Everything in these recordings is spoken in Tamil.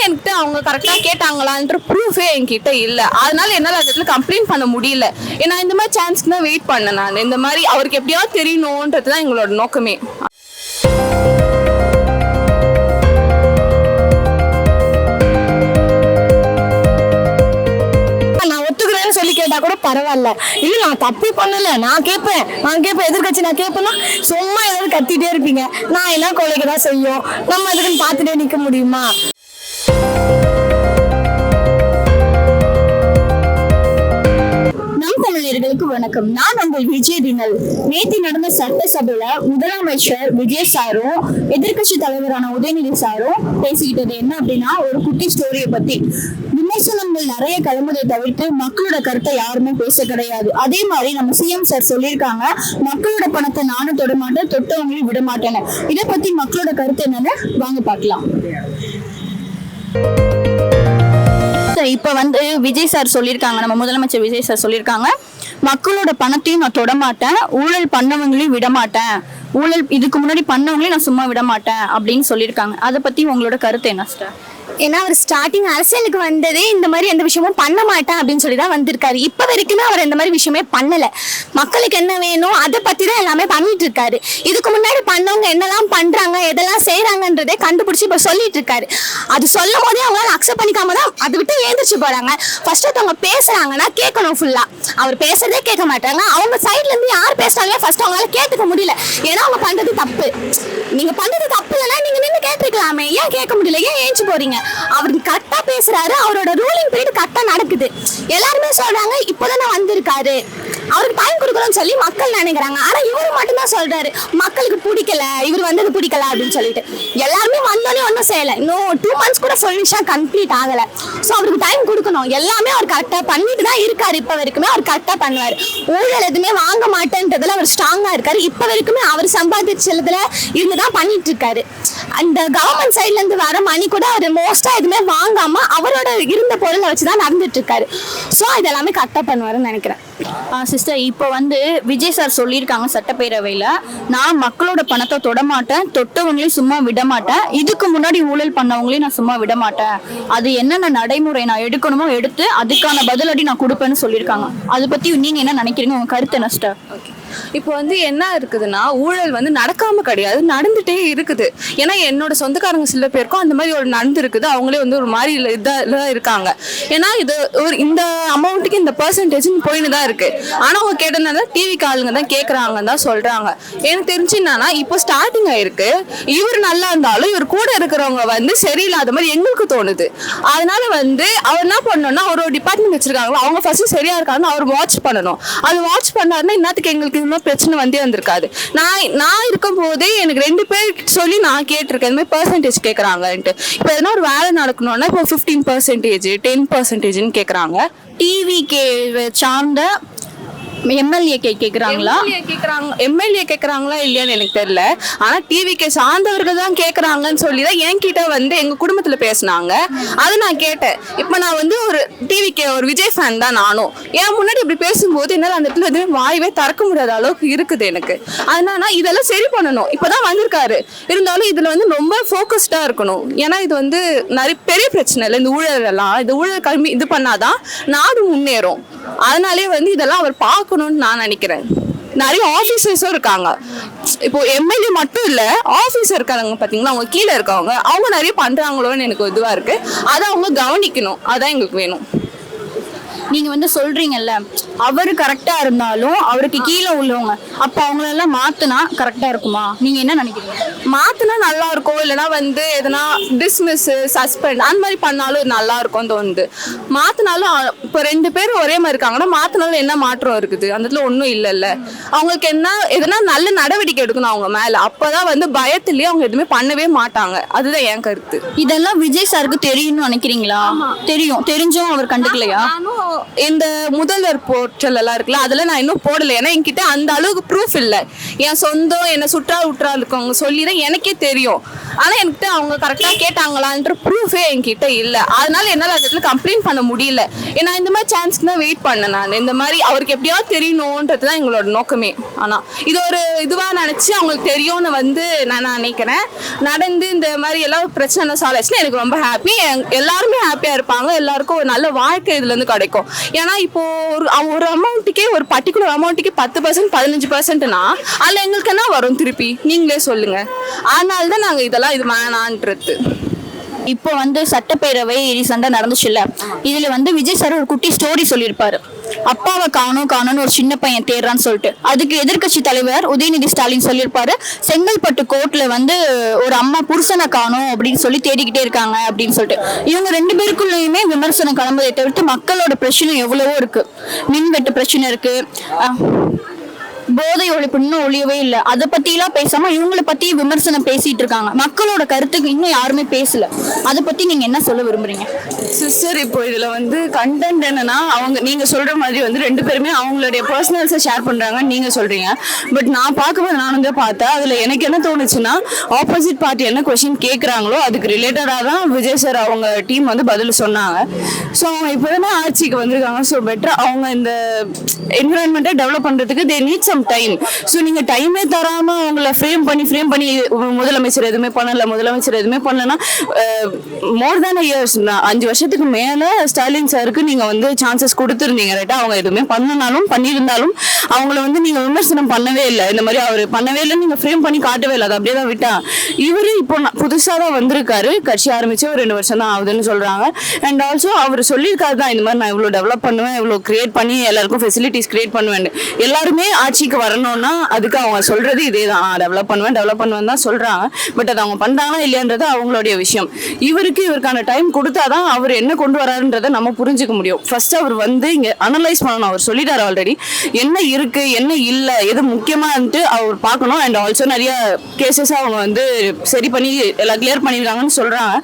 என்கிட்ட அவங்க கரெக்டாக கேட்டாங்களான்ற ப்ரூஃபே என்கிட்ட இல்லை. அதனால என்னால் அந்த இடத்துல கம்ப்ளைண்ட் பண்ண முடியல. ஏன்னா இந்த மாதிரி சான்ஸ்க்கு தான் வெயிட் பண்ணேன் நான். இந்த மாதிரி அவருக்கு எப்படியாவது தெரியணுன்றது தான் எங்களோட நோக்கமே. சொல்லி கேட்டா கூட பரவாயில்ல, இல்ல நான் தப்பு பண்ணல, நான் கேட்பேன் எதிர்கட்சி நான் கேட்பேன்னா சும்மா ஏதாவது கத்திட்டே இருப்பீங்க. நான் என்ன கொலைக்கு தான் செய்யும், நம்ம அதுக்குன்னு பார்த்துட்டே நிக்க முடியுமா? தமிழர்களுக்கு வணக்கம். நான் உங்கள் விஜய் தினல். நேற்று நடந்த சட்டசபையில முதலமைச்சர் விஜய் சாரும் எதிர்கட்சி தலைவரான உதயநிதி சாரும் பேசிக்கிட்டது என்ன அப்படின்னா, ஒரு குட்டி ஸ்டோரியை பத்தி. விமர்சனங்கள் நிறைய கிளம்புதை தவிர்த்து மக்களோட கருத்தை யாருமே பேச கிடையாது. அதே மாதிரி நம்ம சிஎம் சார் சொல்லியிருக்காங்க, மக்களோட பணத்தை நானும் தொட மாட்டேன், தொட்டவங்களையும் விட மாட்டேன்னு. இதை பத்தி மக்களோட கருத்து என்னன்னு வாங்க பார்க்கலாம். இப்ப விஜய் சார் சொல்லியிருக்காங்க, நம்ம முதலமைச்சர் விஜய் சார் சொல்லியிருக்காங்க, மக்களோட பணத்தையும் நான் தொட மாட்டேன், ஊழல் பண்ணவங்களையும் விட மாட்டேன், ஊழல் இதுக்கு முன்னாடி பண்ணவங்களையும் நான் சும்மா விட மாட்டேன் அப்படின்னு சொல்லியிருக்காங்க. அதை பத்தி உங்களோட கருத்து என்ன சார்? ஏன்னா அவர் ஸ்டார்டிங் அரசியலுக்கு வந்ததே இந்த மாதிரி எந்த விஷயமும் பண்ண மாட்டேன் அப்படின்னு சொல்லி தான் வந்திருக்காரு. இப்ப வரைக்குமே அவர் இந்த மாதிரி விஷயமே பண்ணல. மக்களுக்கு என்ன வேணும் அதை பத்தி தான் எல்லாமே பண்ணிட்டு இருக்காரு. இதுக்கு முன்னாடி பண்ணவங்க என்னெல்லாம் பண்றாங்க, எதெல்லாம் செய்யறாங்கன்றதே கண்டுபிடிச்சு இப்ப சொல்லிட்டு இருக்காரு. அது சொல்லும் போதே அவங்களால அக்செப்ட் பண்ணிக்காம தான் அதை விட்டு ஏந்திரிச்சு போறாங்க. ஃபர்ஸ்ட் அவங்க பேசுறாங்கன்னா கேட்கணும் ஃபுல்லா. அவர் பேசுறதே கேட்க மாட்டாங்க. அவங்க சைட்ல இருந்து யார் பேசுறாங்களோ ஃபர்ஸ்ட் அவங்களால கேட்டுக்க முடியல. ஏன்னா அவங்க பண்றது தப்பு. நீங்க பண்றது தப்பு இல்லைன்னா நீங்க நின்று கேட்டிருக்கலாமே, ஏன் கேட்க முடியல, ஏன் ஏஞ்சி போறீங்க? அவருக்கு கரெக்டா பேசுறாரு, அவரோட ரூலிங் பீரியட் கரெக்டா நடக்குது. எல்லாருமே சொல்றாங்க இப்பதானே வந்திருக்காரு, அவருக்கு டைம் கொடுக்கணும்னு சொல்லி மக்கள் நினைக்கிறாங்க. ஆனா இவரு மட்டும் தான் சொல்றாரு மக்களுக்கு பிடிக்கல, இவர் வந்தது பிடிக்கல அப்படின்னு சொல்லிட்டு. எல்லாருமே வந்தோடனே ஒன்றும் செய்யல. இன்னும் 2 months கூட சொல்யூஷன் கம்ப்ளீட் ஆகல. ஸோ அவருக்கு டைம் கொடுக்கணும். எல்லாமே அவர் கரெக்டா பண்ணிட்டு தான் இருக்காரு. இப்ப வரைக்குமே அவர் கரெக்டா பண்ணுவாரு. ஊழல் எதுவுமே வாங்க மாட்டேன்றதுல அவர் ஸ்ட்ராங்கா இருக்காரு. இப்ப வரைக்குமே அவர் சம்பாதிச்சதுல இருந்துதான் பண்ணிட்டு இருக்காரு. அந்த கவர்மெண்ட் சைட்ல இருந்து வர மணி கூட அவர் மோஸ்டா எதுவுமே வாங்காம அவரோட இருந்த பொருளை வச்சுதான் நடந்துட்டு இருக்காரு. ஸோ இதெல்லாமே கரெக்டா பண்ணுவாருன்னு நினைக்கிறேன். சிஸ்டர், இப்போ விஜய் சார் சொல்லியிருக்காங்க சட்டப்பேரவையில், நான் மக்களோட பணத்தை தொட மாட்டேன், தொட்டவங்களையும் சும்மா விட மாட்டேன், இதுக்கு முன்னாடி ஊழல் பண்ணவங்களையும் நான் சும்மா விட மாட்டேன், அது என்னென்ன நடைமுறை நான் எடுக்கணுமோ எடுத்து அதுக்கான பதிலடி நான் கொடுப்பேன்னு சொல்லியிருக்காங்க. அதை பத்தி நீங்க என்ன நினைக்கிறீங்க? உங்க கருத்து என்ன சிஸ்டர்? இப்போ என்ன இருக்குதுன்னா, ஊழல் நடக்காம கிடையாது, நடந்துட்டே இருக்குது. ஏன்னா என்னோட சொந்தக்காரங்க சில பேருக்கும் அந்த மாதிரி ஒரு நடந்துருக்குது. அவங்களே ஒரு மாதிரி இதாக இருக்காங்க. ஏன்னா இது இந்த அமௌண்ட்டுக்கு இந்த பெர்சன்டேஜ் போயின்னு தான் இருக்கு. ஆனா அவங்க கேட்டதுனால டிவி காலுங்க தான் கேட்கறாங்கன்னு தான் சொல்றாங்க. எனக்கு தெரிஞ்சு என்னன்னா, இப்போ ஸ்டார்டிங் ஆயிருக்கு. இவர் நல்லா இருந்தாலும் இவர் கூட இருக்கிறவங்க சரியில்லாத மாதிரி எங்களுக்கு தோணுது. அதனால அவர் என்ன பண்ணணும்னா, ஒரு டிபார்ட்மெண்ட் வச்சிருக்காங்களோ அவங்க ஃபர்ஸ்ட் சரியா இருக்காங்கன்னு அவர் வாட்ச் பண்ணணும். அது வாட்ச் பண்ணாருன்னா இன்னத்துக்கு எங்களுக்கு இன்னும் பிரச்சனை வந்திருக்காது. நான் இருக்கும் போதே எனக்கு 2 பேர் சொல்லி நான் கேட்டிருக்கேன், இந்த மாதிரி பெர்சன்டேஜ் கேட்கறாங்கன்ட்டு. இப்போ எதனா ஒரு வேலை நடக்கணும்னா இப்போ 15%, 10% கேட்கறாங்க. டிவிகே சார்ந்த எம்எல்ஏ கேக்குறாங்களா கேக்குறாங்களா இல்லையான்னு எனக்கு தெரியல. ஆனா டிவிக்கு சார்ந்தவர்கள் தான் கேக்குறாங்கன்னு சொல்லிதான் என்கிட்ட எங்க குடும்பத்துல பேசினாங்க. அது நான் கேட்டேன். இப்ப நான் ஒரு டிவிக்கு ஒரு விஜய் ஃபேன் தான் நானும். ஏன் முன்னாடி இப்படி பேசும்போது என்னால அந்த இடத்துல வாயவே திறக்க முடியாத அளவுக்கு இருக்குது எனக்கு. அதனால இதெல்லாம் சரி பண்ணணும். இப்பதான் வந்திருக்காரு, இருந்தாலும் இதுல ரொம்ப போக்கஸ்டா இருக்கணும். ஏன்னா இது நிறைய பெரிய பிரச்சனை இல்லை. இந்த ஊழல் எல்லாம் இந்த ஊழல் கம்மி இது பண்ணாதான் நாடு முன்னேறும். அதனாலே இதெல்லாம் அவர் பார்க்கணும்னு நான் நினைக்கிறேன். நிறைய ஆபீசர்ஸும் இருக்காங்க. இப்போ எம்எல்ஏ மட்டும் இல்ல, ஆபீசர் இருக்காங்க பாத்தீங்களா, அவங்க கீழே இருக்கவங்க அவங்க நிறைய பண்றாங்களோன்னு எனக்கு இதுவா இருக்கு. அதை அவங்க கவனிக்கணும். அதான் எங்களுக்கு வேணும். நீங்க சொல்றீங்கல்ல, அவரு கரெக்டா இருந்தாலும் அவருக்கு கீழே உள்ளவங்க, அப்ப அவங்களெல்லாம் மாத்துனா கரெக்டா இருக்குமா? நீங்க என்ன நினைக்கிறீங்க? மாத்துனா நல்லா இருக்கும். இல்லைன்னா எதனா டிஸ்மிஸ், சஸ்பெண்ட் அந்த மாதிரி பண்ணாலும் நல்லா இருக்கும் தோணுது. மாத்தினாலும் இப்போ 2 பேர் ஒரே மாதிரி இருக்காங்கன்னா மாத்தினாலும் என்ன மாற்றம் இருக்குது? அந்த இடத்துல ஒன்றும் இல்லைல்ல. அவங்களுக்கு எதனா நல்ல நடவடிக்கை எடுக்கணும் அவங்க மேல. அப்பதான் பயத்திலேயே அவங்க எதுவுமே பண்ணவே மாட்டாங்க. அதுதான் என் கருத்து. இதெல்லாம் விஜய் சாருக்கு தெரியும்னு நினைக்கிறீங்களா? தெரிஞ்சும் அவர் கண்டுக்கலையா? இந்த முதல்வர் போர்ட்டல் எல்லாம் இருக்குல்ல, அதெல்லாம் நான் இன்னும் போடல. ஏன்னா என்கிட்ட அந்த அளவுக்கு ப்ரூஃப் இல்லை. என் சொந்தம் என்ன சுற்றா உற்றா இருக்கவங்க சொல்லிதான் எனக்கே தெரியும். ஆனா என்கிட்ட அவங்க கரெக்டா கேட்டாங்களான்ற ப்ரூஃபே என்கிட்ட இல்லை. அதனால என்னால அந்த இடத்துல கம்ப்ளைண்ட் பண்ண முடியல. ஏன்னா இந்த மாதிரி சான்ஸ்க்கு தான் வெயிட் பண்ணேன் நான். இந்த மாதிரி அவருக்கு எப்படியாவது தெரியணுன்றது தான் எங்களோட நோக்கமே. ஆனா இது ஒரு இதுவா நினைச்சு அவங்களுக்கு தெரியும்னு வந்து நான் நினைக்கிறேன். நடந்து இந்த மாதிரி எல்லாம் பிரச்சனை சால்வ் ஆச்சுன்னா எனக்கு ரொம்ப ஹாப்பி. எல்லாருமே ஹாப்பியா இருப்பாங்க, எல்லாருக்கும் ஒரு நல்ல வாழ்க்கை இதுல இருந்து கிடைக்கும். ஏன்னா இப்போ ஒரு அமௌண்ட்டுக்கே, ஒரு பர்டிகுலர் அமௌண்ட்டுக்கே 10% 15%னா அதுல எங்களுக்கு என்ன வரும் திருப்பி நீங்களே சொல்லுங்க. அதனால தான் நாங்க இதெல்லாம் இது வேணான்றது. இப்போ வந்து சட்டப்பேரவை ரீசெண்டா நடந்துச்சுல்ல, இதுல வந்து விஜய் சார் ஒரு குட்டி ஸ்டோரி சொல்லியிருப்பாரு. அப்பாவை காணும்னு ஒரு சின்ன பையன் தேடுறான்னு சொல்லிட்டு. அதுக்கு எதிர்க்கட்சி தலைவர் உதயநிதி ஸ்டாலின் சொல்லியிருப்பாரு, செங்கல்பட்டு கோர்ட்ல வந்து ஒரு அம்மா புருஷனை காணும் அப்படின்னு சொல்லி தேடிக்கிட்டே இருக்காங்க அப்படின்னு சொல்லிட்டு. இவங்க 2 பேருக்குள்ளயுமே விமர்சனம் கிளம்பதை தவிர்த்து மக்களோட பிரச்சனை எவ்வளவோ இருக்கு. மின்வெட்டு பிரச்சனை இருக்கு, போதை ஒழிப்பு இன்னும் ஒழியவே இல்லை. அதை பத்தி எல்லாம் பேசாம இவங்களை பத்தி விமர்சனம் பேசிட்டு இருக்காங்க. மக்களோட கருத்துக்கு இன்னும் யாருமே பேசல. அதை பத்தி நீங்க என்ன சொல்ல விரும்புறீங்க? சிஸ்டர், இப்போ இதுல வந்து கண்டென்ட் என்னன்னா, நீங்க சொல்ற மாதிரி வந்து 2 பேருமே அவங்களுடைய பர்சனல்ஸை ஷேர் பண்றாங்க நீங்க சொல்றீங்க. பட் நான் பார்க்கும்போது நான் வந்து பார்த்தேன், அதுல எனக்கு என்ன தோணுச்சுன்னா, ஆப்போசிட் பார்ட்டி என்ன கொஸ்டின் கேட்கறாங்களோ அதுக்கு ரிலேட்டடா தான் விஜய் சார் அவங்க டீம் வந்து பதில் சொன்னாங்க. ஸோ அவங்க இப்போதானே ஆட்சிக்கு வந்திருக்காங்க. ஸோ பெட்டர் அவங்க இந்த என்விரான்மெண்ட்டை டெவலப் பண்றதுக்கு they need some time. So நீங்க டைமே தராம அவங்கள ஃப்ரேம் பண்ணி முதலமைச்சர் எதுவுமே பண்ணலன்னா மோர் தேன் இயர்ஸ் 5 வருஷத்துக்கு மேல ஸ்டாலின் சாருக்கு நீங்க வந்து சான்சஸ் கொடுத்துருந்தீங்க ரைட்டா. அவங்க எதுவுமே பண்ணியிருந்தாலும் அவங்கள வந்து நீங்க விமர்சனம் பண்ணவே இல்லை. இந்த மாதிரி அவர் பண்ணவே இல்லை, நீங்க ஃப்ரேம் பண்ணி காட்டவே இல்லை, அதை அப்படியே தான் விட்டா. இவரு இப்போ புதுசா தான் வந்திருக்காரு, கட்சி ஆரம்பிச்சு ஒரு 2 வருஷம் தான் ஆகுதுன்னு சொல்றாங்க. அண்ட் ஆல்சோ அவர் சொல்லியிருக்காரு தான், இந்த மாதிரி நான் இவ்வளவு டெவலப் பண்ணுவேன், இவ்வளவு கிரியேட் பண்ணி எல்லாருக்கும் ஃபெசிலிட்டிஸ் கிரியேட் பண்ணுவேன். எல்லாருமே ஆட்சிக்கு வரணும்னா அதுக்கு அவங்க சொல்றது இதே தான், டெவலப் பண்ணுவேன் தான் சொல்றாங்க. பட் அது அவங்க பண்றாங்களா இல்லையான்றது அவங்களுடைய விஷயம். இவருக்கான டைம் கொடுத்தாதான் அவர் என்ன கொண்டு வராருன்றதை நம்ம புரிஞ்சுக்க முடியும். ஃபர்ஸ்ட் அவர் வந்து இங்க அனலைஸ் பண்ணணும். அவர் சொல்லிட்டாரு ஆல்ரெடி, என்ன இருக்கு என்ன இல்ல, எது முக்கியமான்ட்டு அவர் பார்க்கணும். அண்ட் ஆல்சோ நிறைய கேசஸ் அவங்க வந்து சரி பண்ணி எல்லாம் கிளியர் பண்ணிருக்காங்கன்னு சொல்றாங்க.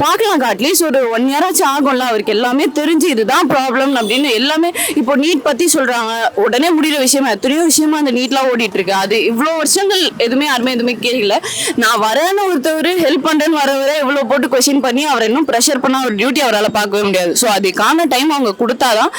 பார்க்கலாம், அட்லீஸ்ட் ஒரு 1 year ஆச்சு ஆகும்ல அவருக்கு எல்லாமே தெரிஞ்சு இதுதான் ப்ராப்ளம் அப்படின்னு. எல்லாமே இப்போ நீட் பத்தி சொல்றாங்க, உடனே முடிகிற விஷயமா எத்தனையோ விஷயமா அந்த நீட்லாம் ஓடிட்டு இருக்கு. அது இவ்வளோ வருஷங்கள் யாருமே எதுவுமே கேட்கல. நான் வரேன்னு ஒருத்தவர் ஹெல்ப் பண்றேன்னு வரவரை இவ்வளோ போட்டு கொஸ்டின் பண்ணி அவர் இன்னும் ப்ரெஷர் பண்ண அவர் டியூட்டி அவரால் பார்க்கவே முடியாது. ஸோ அதுக்கான டைம் அவங்க கொடுத்தாதான்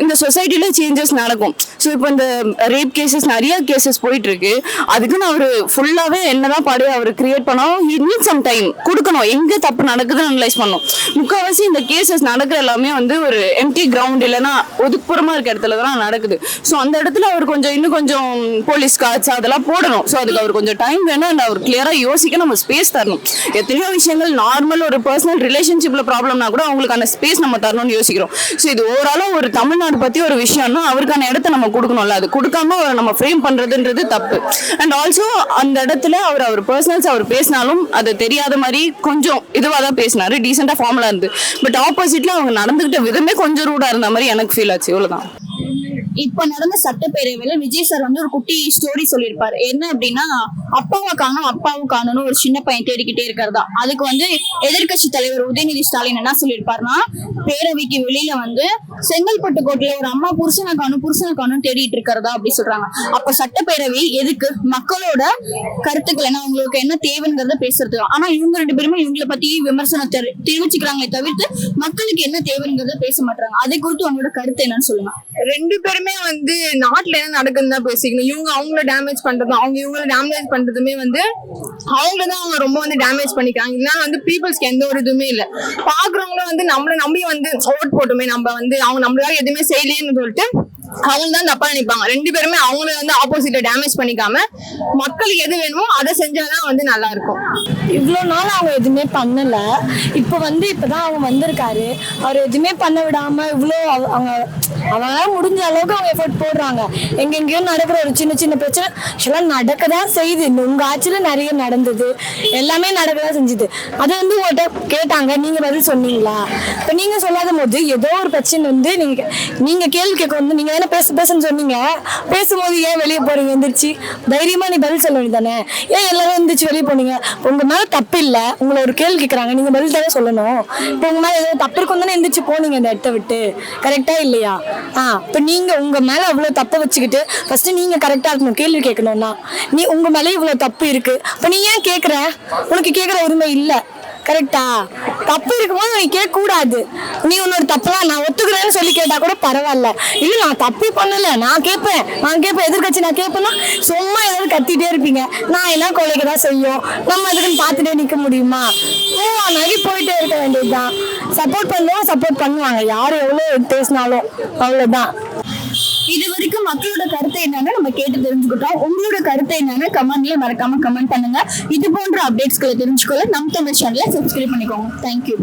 இந்த சொசைட்டில சேஞ்சஸ் நடக்கும். ஸோ இப்போ இந்த ரேப் கேசஸ் நிறைய கேசஸ் போயிட்டு இருக்கு. அதுக்குன்னு அவர் ஃபுல்லாவே என்னதான் பாடு அவர் கிரியேட் பண்ணாலும் he needs some time கொடுக்கணும். எங்க தப்பு நடக்குதுன்னு அனலைஸ் பண்ணணும். முக்கால்வாசி இந்த கேசஸ் நடக்கிற எல்லாமே வந்து ஒரு எம்டி கிரவுண்ட் இல்லைன்னா ஒதுக்குப்புறமா இருக்க இடத்துல தான் நடக்குது. ஸோ அந்த இடத்துல அவர் இன்னும் கொஞ்சம் போலீஸ் கார்ட்ஸ் அதெல்லாம் போடணும். ஸோ அதுக்கு அவர் கொஞ்சம் டைம் வேணும். அண்ட் அவர் கிளியரா யோசிக்க நம்ம ஸ்பேஸ் தரணும். எத்தனையோ விஷயங்கள் நார்மல் ஒரு பர்சனல் ரிலேஷன்ஷிப்ல ப்ராப்ளம்னா கூட அவங்களுக்கான ஸ்பேஸ் நம்ம தரணும்னு யோசிக்கிறோம். ஸோ இது ஓவராலா ஒரு தமிழ்நாடு பத்தி ஒரு விஷயம்னா அவருக்கான இடத்த நம்ம கொடுக்கணும்ல. அது கொடுக்காம அவரை நம்ம ஃப்ரேம் பண்றதுன்றது தப்பு. அண்ட் ஆல்சோ அந்த இடத்துல அவர் பர்சனல்ஸ் அவர் பேசினாலும் அது தெரியாத மாதிரி கொஞ்சம் இதுவாக தான் பேசினாரு, டீசெண்டா ஃபார்மலா இருந்து. பட் ஆப்போசிட்ல அவங்க நடந்துகிட்ட விதமே கொஞ்சம் ரூடா இருந்த மாதிரி எனக்கு ஃபீல் ஆச்சு. இவ்வளவுதான். இப்ப நடந்த சட்டப்பேரவையில விஜய் சார் வந்து ஒரு குட்டி ஸ்டோரி சொல்லியிருப்பாரு. என்ன அப்படின்னா, அப்பாவும் காணும் ஒரு சின்ன பையன் தேடிக்கிட்டே இருக்கிறதா. அதுக்கு வந்து எதிர்க்கட்சி தலைவர் உதயநிதி ஸ்டாலின் என்ன சொல்லியிருப்பாருன்னா, பேரவைக்கு வெளியில வந்து செங்கல்பட்டு கோட்ல ஒரு அம்மா புருஷனை காணும் தேடிட்டு இருக்கிறதா அப்படி சொல்றாங்க. அப்ப சட்டப்பேரவை எதுக்கு? மக்களோட கருத்துக்கள் என்ன, அவங்களுக்கு என்ன தேவைங்கிறத பேசுறதுக்கு. ஆனா இவங்க 2 பேருமே இவங்களை பத்தி விமர்சனம் தெரிவிச்சுக்கிறாங்களே தவிர்த்து மக்களுக்கு என்ன தேவைங்கிறத பேச மாட்டாங்க. அதை குறித்து உங்களோட கருத்து என்னன்னு சொல்லுங்க. 2 பேருமே வந்து நாட்டுல என்ன நடக்குதுன்னு தான் பேசிக்கணும். இவங்க அவங்கள டேமேஜ் பண்றதும் அவங்க இவங்களை டேமேஜ் பண்றதுமே வந்து அவங்களதான் அவங்க ரொம்ப வந்து டேமேஜ் பண்ணிக்கிறாங்க. இதனால வந்து பீப்புள்ஸ்க்கு எந்த ஒரு இதுவுமே இல்லை. பாக்குறவங்களும் வந்து நம்மளை நம்பி வந்து ஓட் போட்டுமே நம்ம வந்து அவங்க நம்மளால எதுவுமே செய்யலேன்னு சொல்லிட்டு அவங்க தான் தப்பா நினைப்பாங்க. 2 பேருமே அவங்கள வந்து ஆப்போசிட்ட டேமேஜ் பண்ணிக்காம மக்களுக்கு எது வேணுமோ அதை செஞ்சாதான் வந்து நல்லா இருக்கும். இவ்வளோ நாள் அவங்க எதுவுமே பண்ணல. இப்பதான் அவங்க வந்திருக்காரு. அவர் எதுவுமே பண்ண விடாம இவ்வளோ அவங்களால முடிஞ்ச அளவுக்கு அவங்க எஃபர்ட் போடுறாங்க. எங்கெங்கயோ நடக்கிற ஒரு சின்ன சின்ன பிரச்சனை ஆக்சுவலாக நடக்கதான் செய்யுது. உங்க ஆட்சியில நிறைய நடந்தது, எல்லாமே நடக்கதான் செஞ்சுது. அதை வந்து உங்கள்கிட்ட கேட்டாங்க, நீங்க பதில் சொன்னீங்களா? இப்போ நீங்க சொல்லாத போது ஏதோ ஒரு பிரச்சனை வந்து நீங்க கேள்வி கேட்க வந்து நீங்க தானே பேசுன்னு சொன்னீங்க. பேசும்போது ஏன் வெளியே போறீங்க? எந்திரிச்சு தைரியமா நீ பதில் சொல்ல வேண்டியதானே? ஏன் எல்லாரும் எந்திரிச்சு வெளியே போனீங்க? உங்க மேல தப்பு இல்லை, உங்களை ஒரு கேள்வி கேட்கறாங்க, நீங்க பதில் தானே சொல்லணும். இப்போ உங்க மேல ஏதோ தப்பு இருக்கும் தானே எந்திரிச்சு போனீங்க இந்த இடத்த விட்டு. கரெக்டா இல்லையா? இப்போ நீங்க உங்க மேல அவ்வளவு தப்பை வச்சுக்கிட்டு ஃபர்ஸ்ட் நீங்க கரெக்டா இருக்கணும். கேள்வி கேட்கணும்னா உங்க மேல இவ்வளவு தப்பு இருக்கு, இப்போ நீ ஏன் கேட்குற? உனக்கு கேட்குற உரிமை இல்லை. கரெக்டா? தப்பு இருக்கும்போது நீ கேட்க கூடாது. நீ உன்னோட தப்பெல்லாம் நான் ஒத்துக்கிறேன்னு சொல்லி கேட்டா கூட பரவாயில்ல. இல்ல நான் தப்பு பண்ணல, நான் கேட்பேன் எதிர்கட்சி நான் கேட்பேன்னா சும்மா ஏதாவது கத்திட்டே இருப்பீங்க. நான் என்ன கொலைக்கு தான் செய்யும், நம்ம அதுக்குன்னு பார்த்துட்டே நிக்க முடியுமா? நகி போயிட்டே இருக்க வேண்டியதுதான். சப்போர்ட் பண்ணுவாங்க யாரு எவ்வளவு பேசினாலும், அவ்வளவுதான். இது வரைக்கும் மக்களோட கருத்து என்னன்னு நம்ம கேட்டு தெரிஞ்சுக்கிட்டோம். உங்களோட கருத்து என்னன்னு கமெண்ட்ல மறக்காம கமெண்ட் பண்ணுங்க. இது போன்ற அப்டேட்ஸ்களை தெரிஞ்சுக்கொள்ள நம் தமிழ் சேனலை சப்ஸ்கிரைப் பண்ணிக்கோங்க. தேங்க்யூ.